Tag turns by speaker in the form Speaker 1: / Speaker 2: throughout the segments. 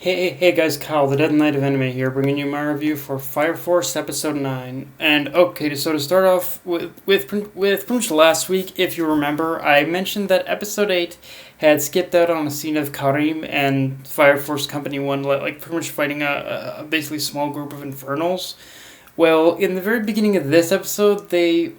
Speaker 1: Hey guys, Kyle, the Dead Knight of Anime here, bringing you my review for Fire Force Episode 9. And okay, so to start off with pretty much last week, if you remember, I mentioned that Episode 8 had skipped out on a scene of Karim and Fire Force Company 1, like pretty much fighting a basically small group of Infernals. Well, in the very beginning of this episode, I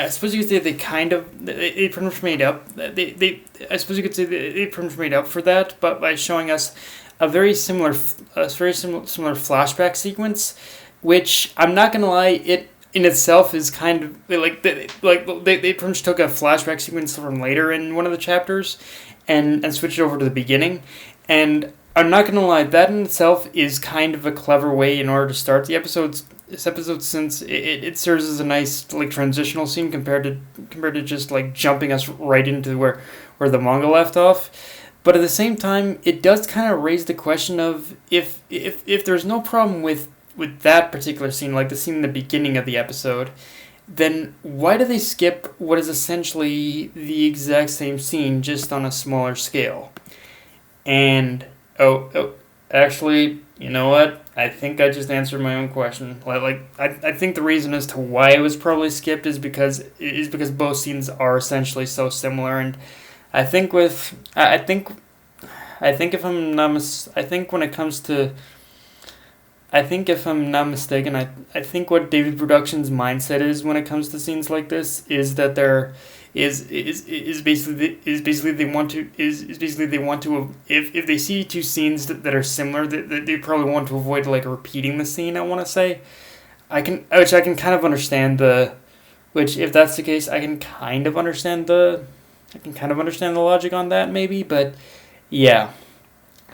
Speaker 1: suppose you could say they pretty much made up. I suppose you could say they pretty much made up for that, but by showing us a very similar flashback sequence, which I'm not gonna lie, it in itself is kind of they pretty much took a flashback sequence from later in one of the chapters, and switched it over to the beginning, and I'm not gonna lie, that in itself is kind of a clever way in order to start this episode, since it serves as a nice like transitional scene compared to just like jumping us right into where the manga left off. But at the same time, it does kind of raise the question of if there's no problem with that particular scene, like the scene in the beginning of the episode, then why do they skip what is essentially the exact same scene just on a smaller scale? And actually, you know what? I think I just answered my own question. I think the reason as to why it was probably skipped is because both scenes are essentially so similar, and I think with I think if I'm not I think when it comes to I think if I'm not mistaken, I think what David Production's mindset is when it comes to scenes like this is that they're is basically they want to, if they see two scenes that are similar, that they probably want to avoid like repeating the scene. I want to say I can kind of understand the which if that's the case, I can kind of understand the logic on that, maybe, but yeah.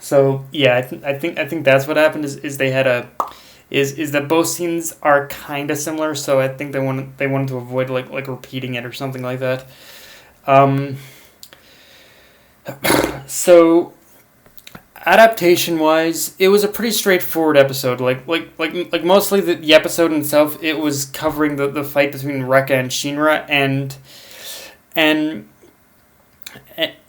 Speaker 1: So yeah, I think that's what happened is they had a is that both scenes are kind of similar, so I think they wanted to avoid like repeating it or something like that. Um, so adaptation wise, it was a pretty straightforward episode. Like mostly the episode itself, it was covering the fight between Rekka and Shinra and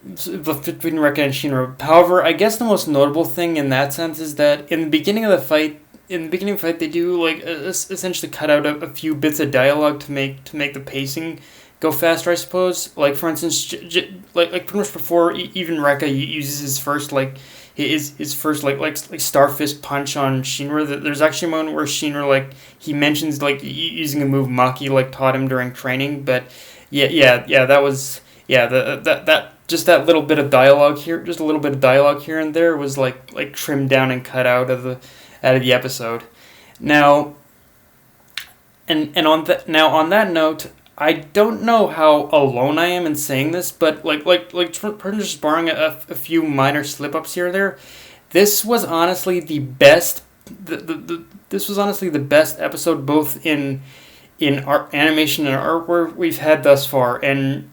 Speaker 1: between Rekka and Shinra. However, I guess the most notable thing in that sense is that in the beginning of the fight, they do like essentially cut out a few bits of dialogue to make the pacing go faster. I suppose, like for instance, like pretty much before even Rekka uses his first like star fist punch on Shinra. There's actually a moment where Shinra like he mentions like using a move Maki like taught him during training, but yeah, that was yeah, that just that little bit of dialogue here, just a little bit of dialogue here and there was like trimmed down and cut out of the episode. Now, and on that note, I don't know how alone I am in saying this, but just barring a few minor slip ups here and there, this was honestly the best. This was honestly the best episode, both in art, animation, and artwork we've had thus far, and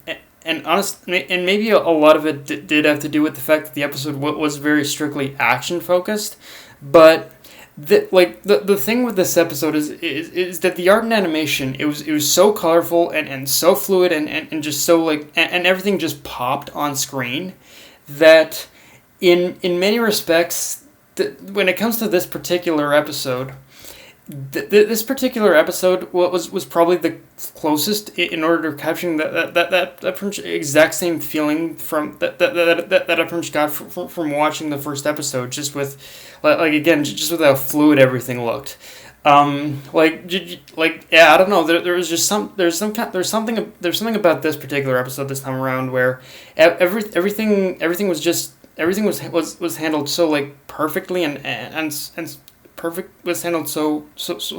Speaker 1: maybe a lot of it did have to do with the fact that the episode was very strictly action focused, but the thing with this episode is that the art and animation, it was so colorful and so fluid and just so and everything just popped on screen that in many respects, when it comes to this particular episode, this particular episode was probably the closest in order to capturing that exact same feeling from that I pretty much got from watching the first episode, just with again just with how fluid everything looked. Yeah, I don't know. There's something about this particular episode this time around where everything was handled so like perfectly and perfect was handled so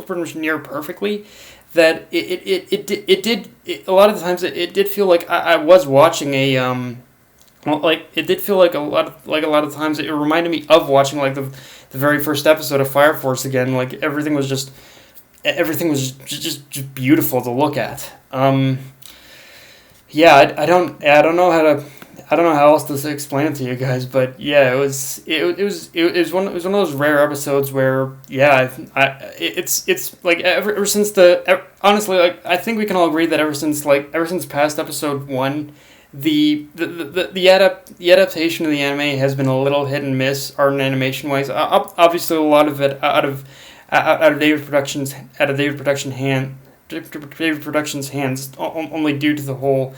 Speaker 1: pretty much near perfectly that a lot of the times it did feel like I was watching it did feel like a lot of times it reminded me of watching like the very first episode of Fire Force again. Like everything was just beautiful to look at. Yeah, I don't know how else to explain it to you guys, but yeah, it was one of those rare episodes where yeah, it's like ever since honestly, like I think we can all agree that ever since past episode 1, the adaptation of the anime has been a little hit and miss, art and animation wise. Obviously, a lot of it out of David Production's hands, only due to the whole,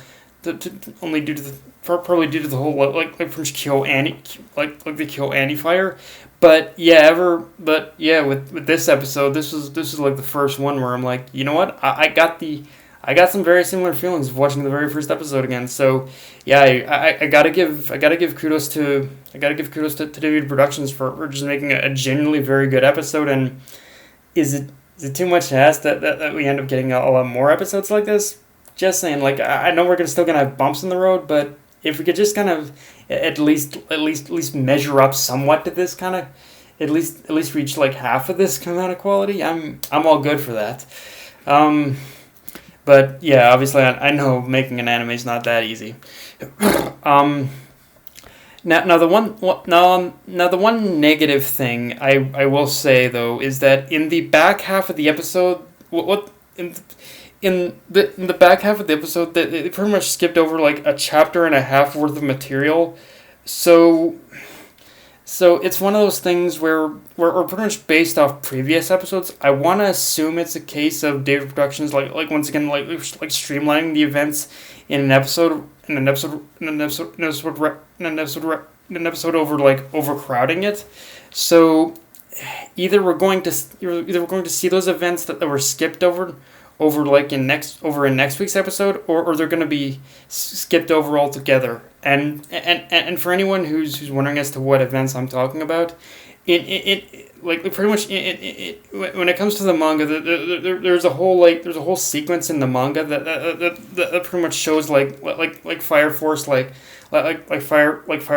Speaker 1: only due to the probably due to the whole like from Kyo Annie like the Kyo Annie fire. But yeah, with this episode, this was like the first one where I'm like, you know what, I got some very similar feelings of watching the very first episode again. So yeah, I gotta give kudos to David Productions for just making a genuinely very good episode. And is it too much to ask that we end up getting a lot more episodes like this? Just saying, like, I know we're still gonna have bumps in the road, but if we could just kind of at least measure up somewhat to this kind of, at least reach like half of this kind of quality, I'm all good for that. But yeah, obviously I know making an anime is not that easy. Now the one negative thing I will say though is that in the back half of the episode, in the back half of the episode, they pretty much skipped over like a chapter and a half worth of material. So it's one of those things where we're pretty much based off previous episodes. I want to assume it's a case of David Productions like once again like streamlining the events in an episode over like overcrowding it. So either we're going to see those events that were skipped over like in next week's episode, or they're going to be skipped over altogether. And for anyone who's wondering as to what events I'm talking about, like pretty much when it comes to the manga, there's a whole sequence in the manga that pretty much shows like Fire Force Fire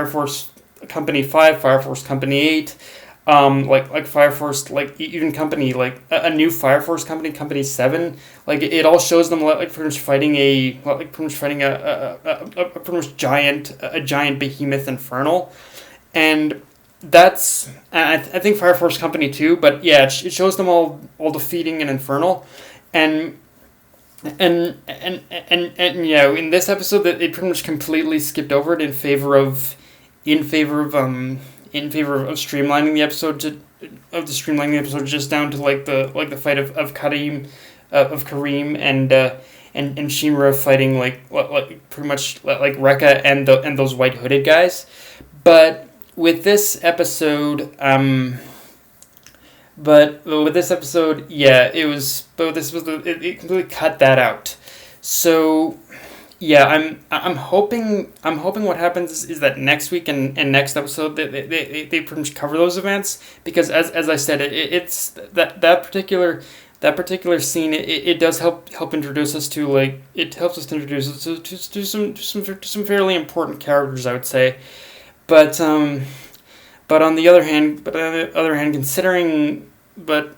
Speaker 1: Force Company 5, Fire Force Company 8. Like Fire Force, like even company, like a new Fire Force company, Company 7, like it all shows them like pretty much fighting a pretty much giant behemoth infernal, and I think Fire Force Company 2, but yeah, it shows them all defeating an infernal, and yeah, in this episode that they pretty much completely skipped over it in favor of streamlining the episode just down to like the fight of Kareem and Shinra fighting like pretty much like Rekka and those white hooded guys. But with this episode, yeah, it completely cut that out. So yeah, I'm hoping what happens is that next week and next episode they pretty much cover those events, because as I said, it's that particular scene, it does help introduce us to like, it helps us to introduce us to some fairly important characters, I would say. But on the other hand considering if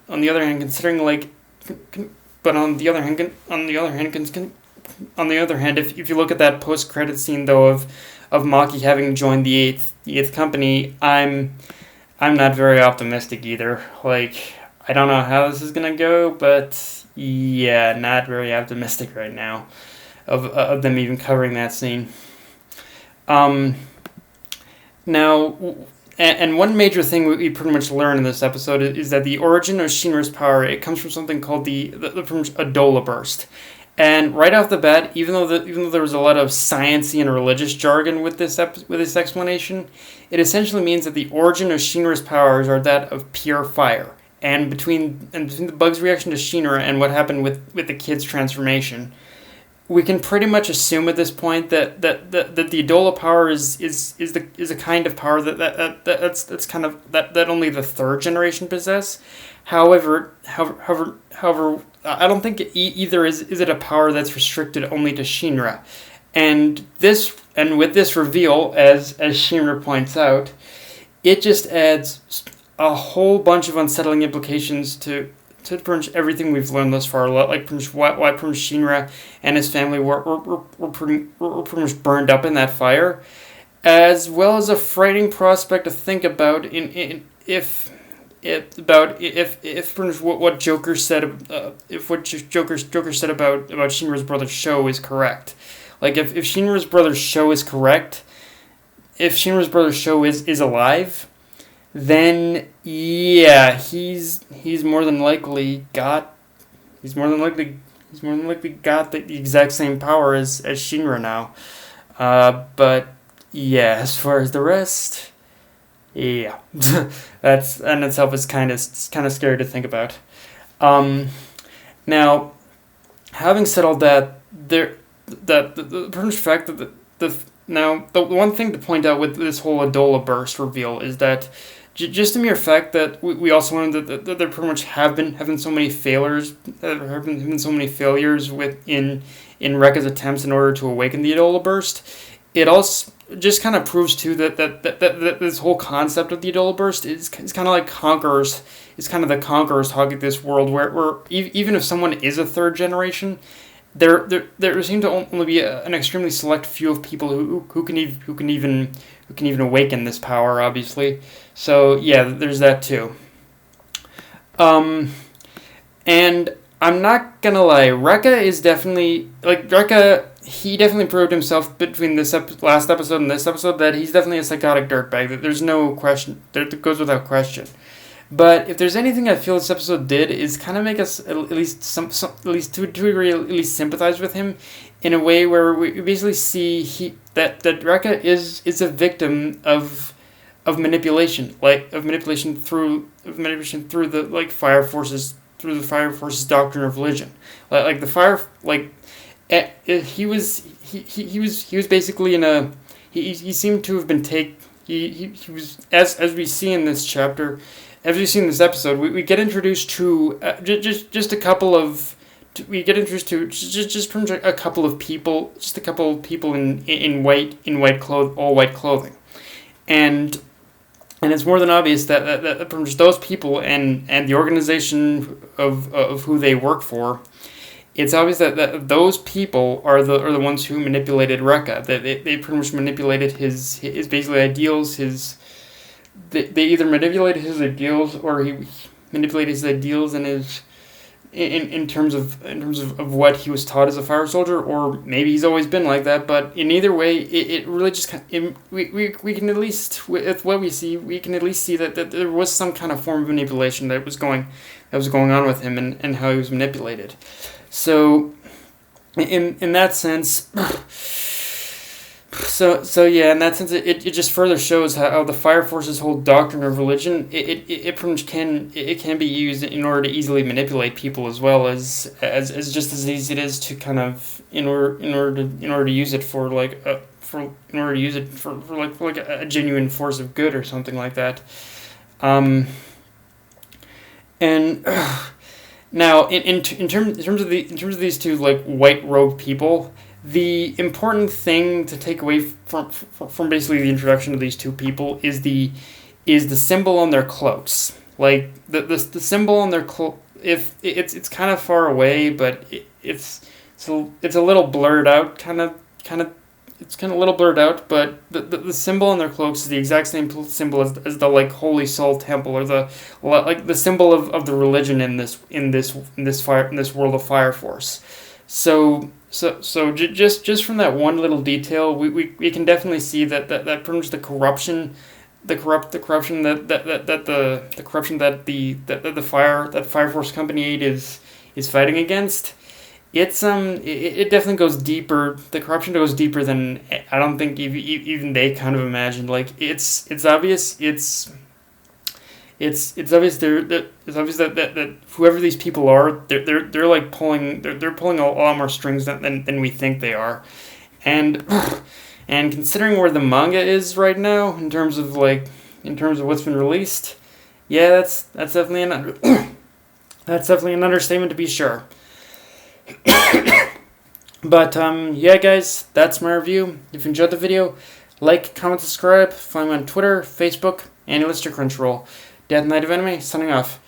Speaker 1: you look at that post-credit scene though of Maki having joined the eighth company, I'm not very optimistic either. Like, I don't know how this is gonna go, but yeah, not very optimistic right now of them even covering that scene. Now, and one major thing we pretty much learn in this episode is that the origin of Shinra's power, it comes from something called the Adolla burst. And right off the bat, even though there was a lot of sciencey and religious jargon with this explanation, it essentially means that the origin of Shinra's powers are that of pure fire. And between the bug's reaction to Shinra and what happened with the kid's transformation, we can pretty much assume at this point that the Adolla power is a kind of power that's kind of that only the third generation possess. However, I don't think either is it a power that's restricted only to Shinra, and with this reveal, as Shinra points out, it just adds a whole bunch of unsettling implications to pretty much everything we've learned thus far, like pretty much why pretty much Shinra and his family were pretty much burned up in that fire, as well as a frightening prospect to think about if what Joker said if what Joker said about Shinra's brother Sho is correct. Like if Shinra's brother's show is correct, if Shinra's brother's show is alive, then yeah, he's more than likely got the exact same power as Shinra now. But yeah, as far as the rest, yeah, that's in itself is kind of scary to think about. Now, having said all that, the pretty much fact that the one thing to point out with this whole Adolla burst reveal is that just the mere fact that we also learned that there pretty much have been so many failures, in Rekka's attempts in order to awaken the Adolla burst. It also just kind of proves too that this whole concept of the Adolla burst is kind of like conquerors. It's kind of the conquerors hogging this world where even if someone is a third generation, there seem to only be an extremely select few of people who can even awaken this power, obviously. So yeah, there's that too. And I'm not gonna lie, Rekka is definitely he definitely proved himself between this last episode and this episode that he's definitely a psychotic dirtbag. That there's no question. That goes without question. But if there's anything I feel this episode did is kind of make us at least to a degree at least sympathize with him in a way where we basically see that Rekka is a victim of manipulation, through the fire forces, through the fire forces doctrine of religion, he was basically in a he seemed to have been he was as we see in this chapter. As we see in this episode, we get introduced to just a couple of a couple of people in white clothing, and it's more than obvious that from just those people and the organization of who they work for, it's obvious that those people are the ones who manipulated Rekka. That they pretty much manipulated his basically ideals, They either manipulated his ideals or he manipulated his ideals and in terms of what he was taught as a fire soldier, or maybe he's always been like that. But in either way, it really just we can at least, with what we see, we can at least see that there was some kind of form of manipulation that was going on with him and how he was manipulated. So in that sense. So yeah, in that sense, it just further shows how the Fire Force's whole doctrine of religion it pretty much can be used in order to easily manipulate people, as well as just as easy it is to kind of in order to use it for a genuine force of good or something like that. And now in terms of these two white robed people. The important thing to take away from basically the introduction of these two people is the symbol on their cloaks. Like the symbol on their cloak, if it's kind of far away, but it's a little blurred out, it's a little blurred out. But the symbol on their cloaks is the exact same symbol as the Holy Soul Temple, or the symbol of the religion in this world of Fire Force. So just from that one little detail, we can definitely see that pretty much the corruption that the Fire Force Company 8 is fighting against. It definitely goes deeper. The corruption goes deeper than I don't think even they kind of imagined. Like it's obvious. It's obvious that whoever these people are, they're like pulling a lot more strings than we think they are, and considering where the manga is right now in terms of what's been released, yeah, that's definitely an understatement to be sure. But yeah, guys, that's my review. If you enjoyed the video, like, comment, subscribe. Find me on Twitter, Facebook, and Crunchyroll. Death Knight of Anime, signing off.